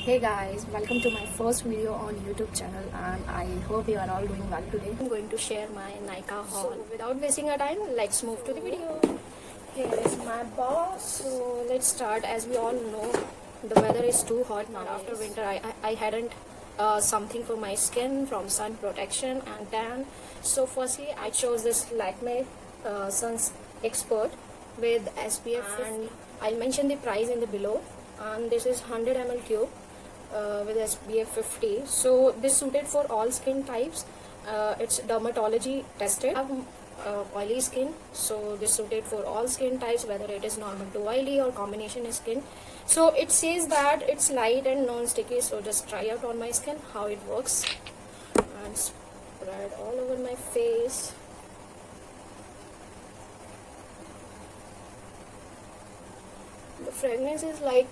Hey guys, welcome to my first video on YouTube channel and I hope you are all doing well today. I'm going to share my Nykaa haul. So without wasting our time, let's move to the video. Here is my box. So let's start. As we all know, the weather is too hot now. After winter, I hadn't something for my skin from sun protection and tan. So firstly, I chose this Lakme Sun's Expert with SPF and I'll mention the price in the below. And this is 100 ml tube with SPF 50. So this suited for all skin types. It's dermatology tested. I have oily skin, so this suited for all skin types, whether it is normal to oily or combination skin. So it says that it's light and non-sticky, so just try out on my skin how it works and spread all over my face. The fragrance is like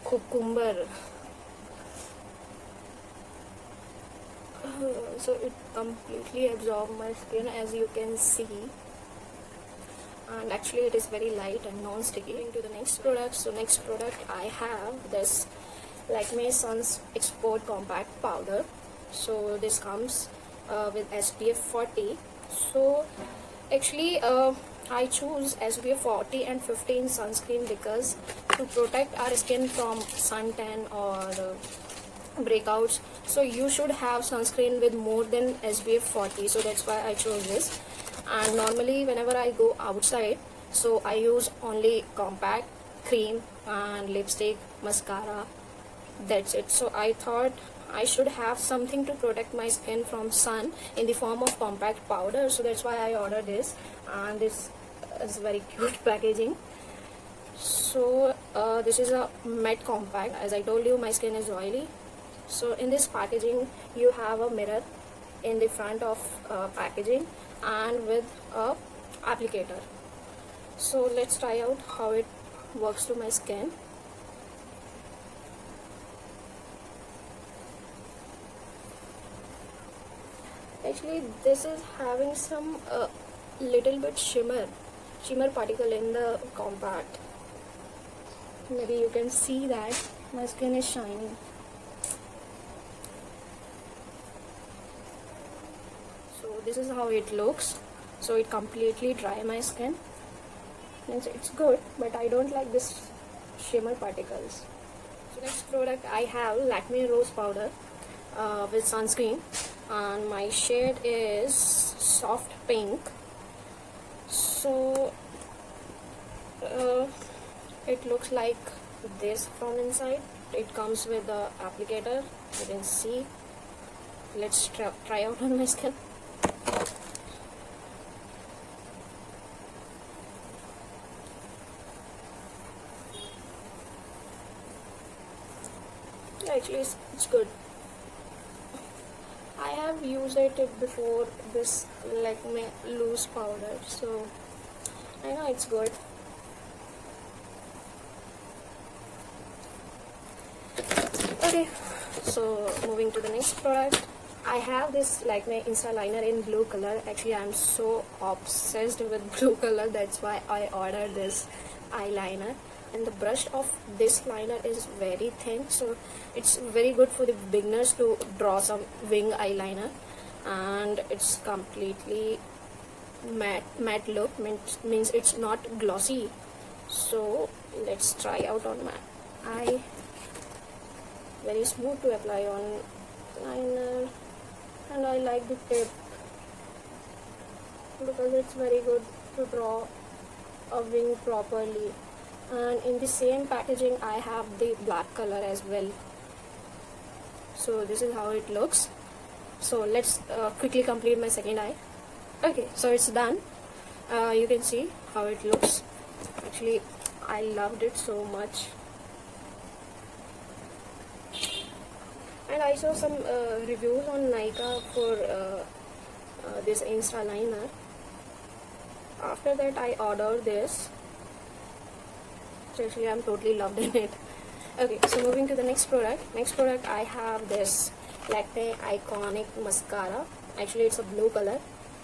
cucumber. So it completely absorbs my skin, as you can see, and actually it is very light and non-sticky. Into the next product. So next product I have this Lakme Sun's Expert Compact Powder. So this comes with SPF 40. So actually I choose SPF 40 and 50 in sunscreen because to protect our skin from suntan or breakouts, so you should have sunscreen with more than SPF 40. So that's why I chose this. And normally whenever I go outside, so I use only compact, cream and lipstick, mascara, that's it. So I thought I should have something to protect my skin from sun in the form of compact powder. So that's why I ordered this, and this is very cute packaging. So this is a matte compact. As I told you, my skin is oily. So in this packaging you have a mirror in the front of packaging and with a applicator. So let's try out how it works to my skin. Actually this is having some little bit shimmer particle in the compact. Maybe you can see that my skin is shining. So this is how it looks. So it completely dry my skin. It's good, but I don't like this shimmer particles. So next product I have Lakme Rose Powder with sunscreen, and my shade is soft pink. So it looks like this from inside. It comes with the applicator, you can see. Let's try out on my skin. Actually it's good. I have used it before, this Lakme loose powder, so I know it's good. Okay, so moving to the next product, I have this Lakme Insta liner in blue color. Actually I'm so obsessed with blue color, that's why I ordered this eyeliner. And the brush of this liner is very thin, so it's very good for the beginners to draw some wing eyeliner. And it's completely matte look, means it's not glossy. So let's try out on my eye. Very smooth to apply on liner, and I like the tip because it's very good to draw a wing properly. And in the same packaging I have the black color as well. So this is how it looks. So let's quickly complete my second eye. Okay, so it's done. You can see how it looks. Actually I loved it so much. And I saw some reviews on Nykaa for this Insta liner. After that I ordered this. So actually I'm totally loved in it. Okay, so moving to the next product. Next product I have this Lakme Iconic Mascara. Actually it's a blue color,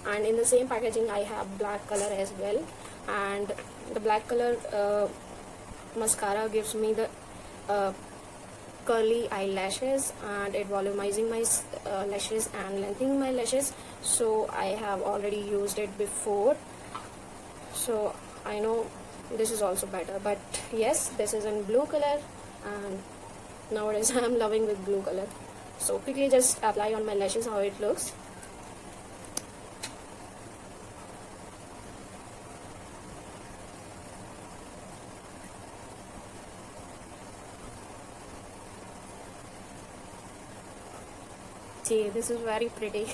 and in the same packaging I have black color as well. And the black color mascara gives me the curly eyelashes, and it volumizing my lashes and lengthening my lashes. So I have already used it before, so I know this is also better. But yes, this is in blue color, and nowadays I'm loving with blue color. So quickly just apply on my lashes how it looks. See, this is very pretty.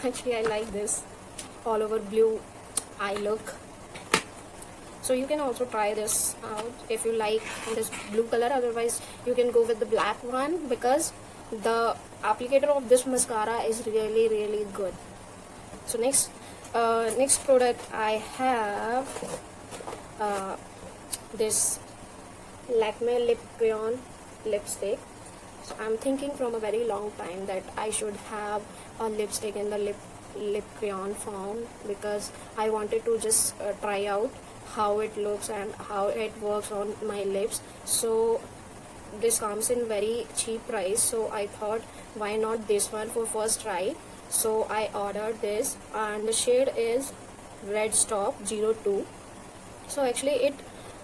Actually, I like this all over blue eye look. So you can also try this out if you like this blue color. Otherwise, you can go with the black one, because the applicator of this mascara is really good. So next product I have this Lakme lip crayon lipstick. So I'm thinking from a very long time that I should have a lipstick in the lip crayon form, because I wanted to just try out how it looks and how it works on my lips. So this comes in very cheap price, so I thought why not this one for first try. So I ordered this, and the shade is Red Stop 02. So actually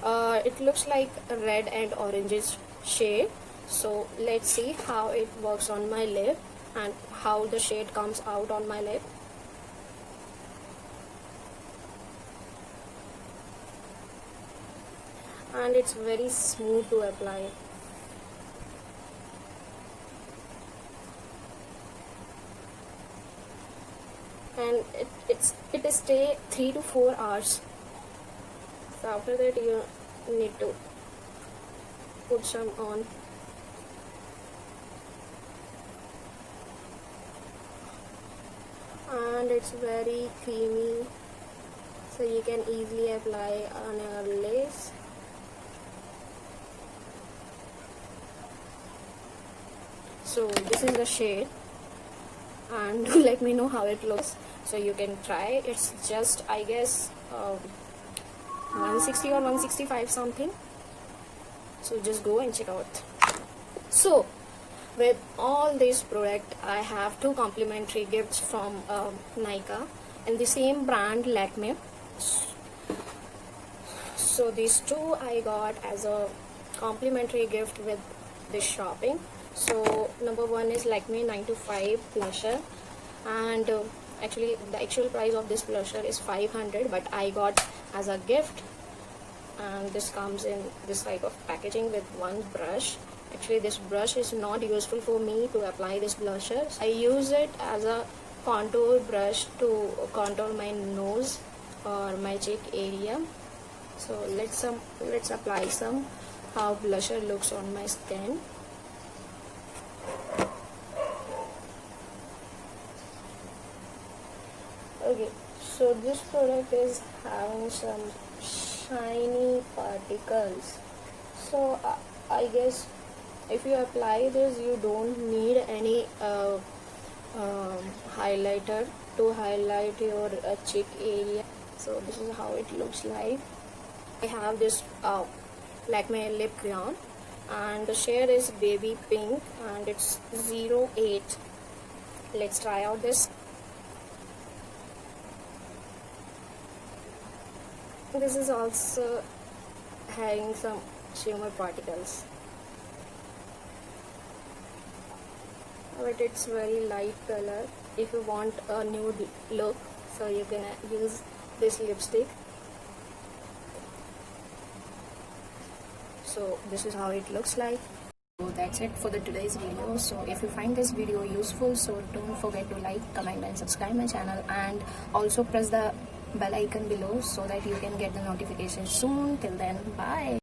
it looks like a red and oranges shade. So let's see how it works on my lip and how the shade comes out on my lip. And it's very smooth to apply. And it stay 3 to 4 hours. So after that you need to put some on. And it's very creamy, so you can easily apply on your lace. So this is the shade, and do let me know how it looks. So you can try. It's just, I guess, 160 or 165 something. So just go and check out. So with all this product, I have 2 complimentary gifts from Nykaa and the same brand, Lakme. So these 2 I got as a complimentary gift with this shopping. So number 1 is Lakme 925 blusher, and actually the actual price of this blusher is 500, but I got as a gift, and this comes in this type of packaging with one brush. Actually this brush is not useful for me to apply this blusher. I use it as a contour brush to contour my nose or my cheek area. So let's apply some how blusher looks on my skin. Okay, so this product is having some shiny particles. So I guess if you apply this, you don't need any highlighter to highlight your cheek area. So this is how it looks like. I have this Lakme lip crayon, and the shade is baby pink, and it's 08. Let's try out this. This is also having some shimmer particles, but it's very light color. If you want a nude look, so you can use this lipstick. So this is how it looks like. So that's it for today's video. So if you find this video useful, so don't forget to like, comment and subscribe my channel, and also press the bell icon below so that you can get the notifications soon. Till then, bye.